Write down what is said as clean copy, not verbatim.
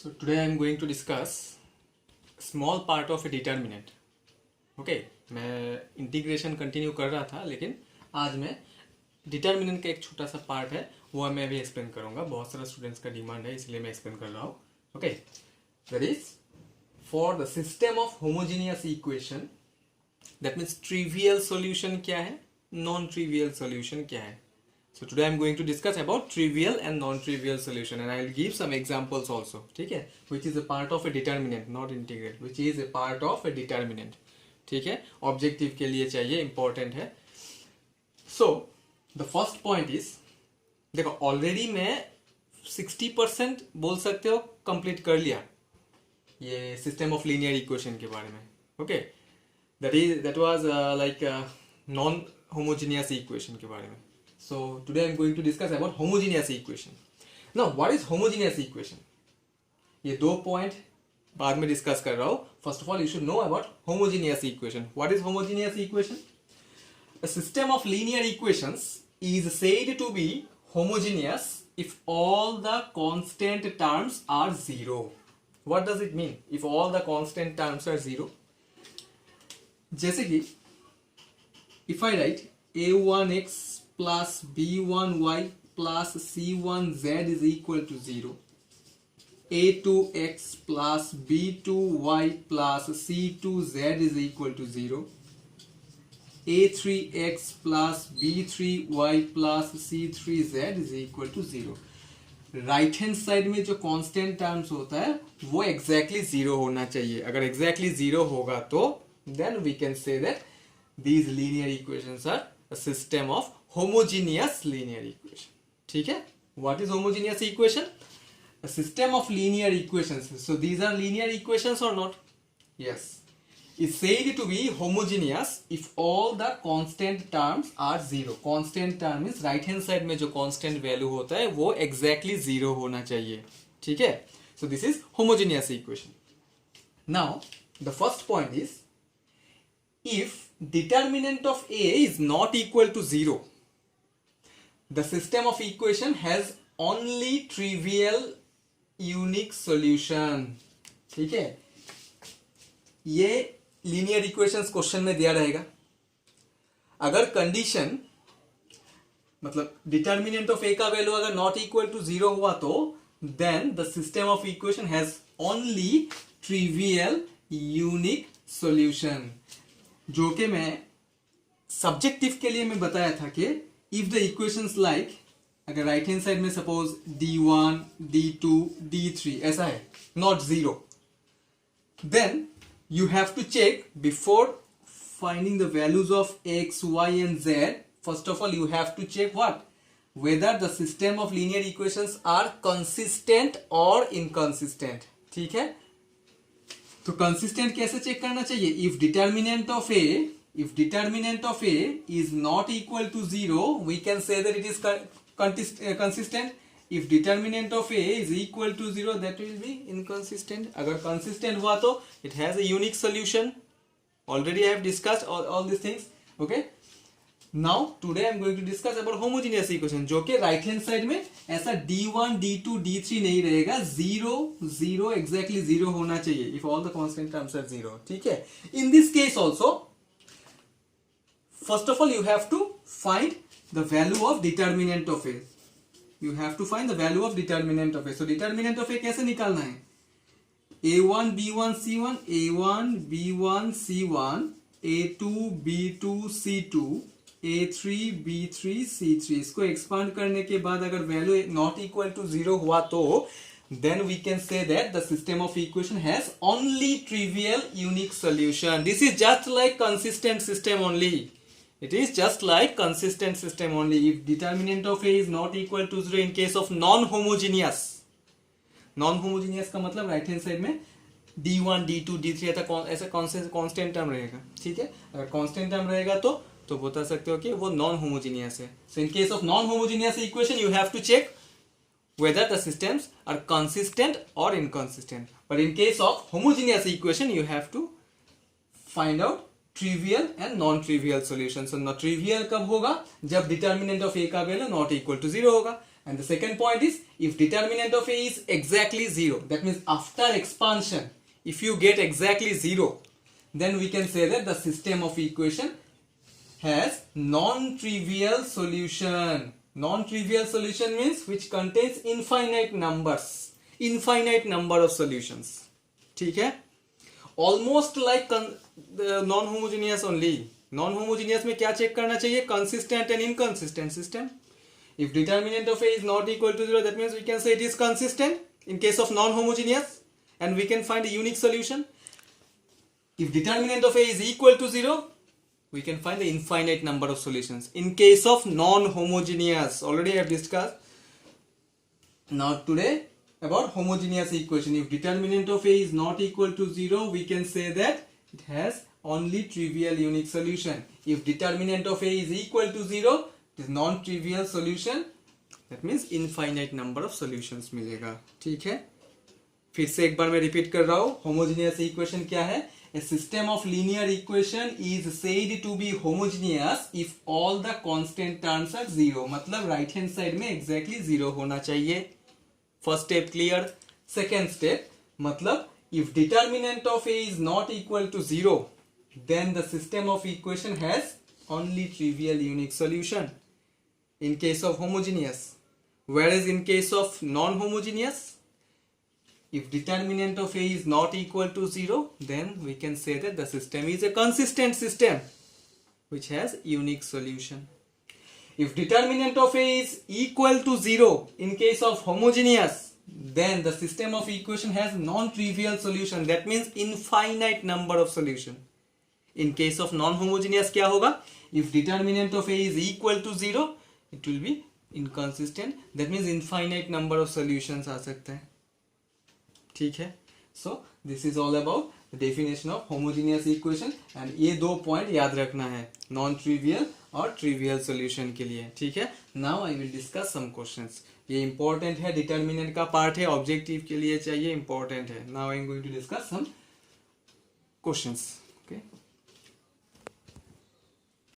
So today I am going to discuss small part of a determinant. Okay, मैं integration continue कर रहा था लेकिन आज मैं डिटर्मिनेंट का एक छोटा सा पार्ट है वो मैं अभी एक्सप्लेन करूंगा. बहुत सारा स्टूडेंट्स का डिमांड है इसलिए मैं एक्सप्लेन कर रहा हूँ. Okay, that is for the system of homogeneous equation. That means trivial solution क्या है, नॉन ट्रिवियल सॉल्यूशन क्या है. So today I am going to discuss about trivial and non-trivial solution and I will give some examples also. ठीक है, which is a part of a determinant, not integral, which is a part of a determinant. ठीक है, objective के लिए चाहिए, important है. So the first point is, देखो already मैं 60% बोल सकते हो कंप्लीट कर लिया ये सिस्टम ऑफ लीनियर इक्वेशन के बारे में. Okay, that was like non homogeneous equation के बारे में. So today I am going to discuss about homogeneous equation. Now what is homogeneous equation? ये दो पॉइंट बाद में डिस्कस कर रहा हूँ. First of all you should know about homogeneous equation. What is homogeneous equation? A system of linear equations is said to be homogeneous if all the constant terms are zero. What does it mean? If all the constant terms are zero. जैसे कि if I write a1x plus b1y plus c1z is equal to 0, a2x plus b2y plus c2z is equal to 0, a3x plus b3y plus c3z is equal to 0. Right hand side में जो constant terms होता है वो exactly zero होना चाहिए. अगर exactly zero होगा तो then we can say that these linear equations are a system of homogeneous linear equation. ठीक है, what is homogeneous equation? A system of linear equations. So these are linear equations or not? Yes, is said to be homogeneous if all the constant terms are zero. Constant term is right hand side में जो constant value होता है वो exactly zero होना चाहिए. ठीक है, so this is homogeneous equation. Now the first point is, if determinant of A is not equal to 0, the system of equation has only trivial unique solution. ठीक है, ये linear equations क्वेश्चन में दिया रहेगा. अगर कंडीशन मतलब determinant of ए का value अगर नॉट इक्वल टू 0 हुआ तो then the system of equation has only trivial unique solution. जो कि मैं सब्जेक्टिव के लिए मैं बताया था कि इफ द इक्वेशंस लाइक अगर राइट हैंड साइड में सपोज d1 d2 d3 ऐसा है not zero, then you have to check before finding the values of x y and z. First of all you have to check what, whether the system of linear equations are consistent और inconsistent. ठीक है, तो consistent कैसे check करना चाहिए? If determinant of A is not equal to 0 we can say that it is consistent. If determinant of A is equal to 0 that will be inconsistent. अगर consistent हुआ तो it has a unique solution. Already I have discussed all this things. Okay, now today I am going to discuss about homogeneous equation जो कि right hand side में ऐसा d1 d2 d3 नहीं रहेगा, 0 exactly 0 होना चाहिए if all the constant terms are 0. ठीक है, in this case also first of all you have to find the value of determinant of A. You have to find the value of determinant of A. So determinant of A कैसे निकालना है? a1 b1 c1, a1 b1 c1, a2 b2 c2, a3 b3 c3. इसको expand करने के बाद अगर value not equal to 0 हुआ तो then we can say that the system of equation has only trivial unique solution. This is just like consistent system only. It is just like consistent system only. If determinant of A is not equal to 0 in case of non homogeneous. Non homogeneous का मतलब right hand side में d1 d2 d3 ऐसा constant term रहेगा. ठीक है, अगर constant term रहेगा तो बता सकते हो कि वो नॉन होमोजीनियस है. So in case of non homogeneous equation you have to check whether the systems are consistent or inconsistent. But in case of homogeneous equation you have to find out trivial and non-trivial solution. So not trivial कब होगा? जब determinant of a का value not equal to 0 होगा. And the second point is, if determinant of A is exactly 0, that means after expansion, if you get exactly 0, then we can say that the system of equation has non-trivial solution. Non-trivial solution means which contains infinite numbers, infinite number of solutions. ठीक है, almost like non homogeneous only. Non homogeneous में क्या check करना चाहिए? Consistent and inconsistent system. If determinant of A is not equal to 0, that means we can say it is consistent in case of non-homogeneous, and we can find a unique solution. If determinant of A is equal to 0, we can find the infinite number of solutions. In case of non-homogeneous, already I have discussed. Now today about homogeneous equation. If determinant of A is not equal to 0, we can say that it has only trivial unique solution. If determinant of A is equal to 0, it is non-trivial solution, that means infinite number of solutions मिलेगा. ठीक है, फिर से एक बार मैं repeat कर रहा हूं. homogeneous equation क्या है? A system of linear equation is said to be homogeneous if all the constant terms are 0. मतलब right hand side में exactly 0 होना चाहिए. First step clear. Second step, मतलब if determinant of A is not equal to 0, then the system of equation has only trivial unique solution in case of homogeneous. Whereas in case of non-homogeneous, if determinant of A is not equal to 0, then we can say that the system is a consistent system which has unique solution. If determinant of A is equal to 0 in case of homogeneous, then the system of equation has non-trivial solution, that means infinite number of solution. In case of non-homogeneous क्या होगा? If determinant of A is equal to 0, it will be inconsistent, that means infinite number of solutions आ सकते हैं. ठीक है, so this is all about the definition of homogeneous equation, and ये दो point याद रखना है, नॉन ट्रिवियल और ट्रिवियल सॉल्यूशन के लिए. ठीक है, now I will discuss some questions. ये इंपॉर्टेंट है, डिटर्मिनेंट का पार्ट है, ऑब्जेक्टिव के लिए चाहिए, इंपॉर्टेंट है. Now I am going to discuss some questions. Okay.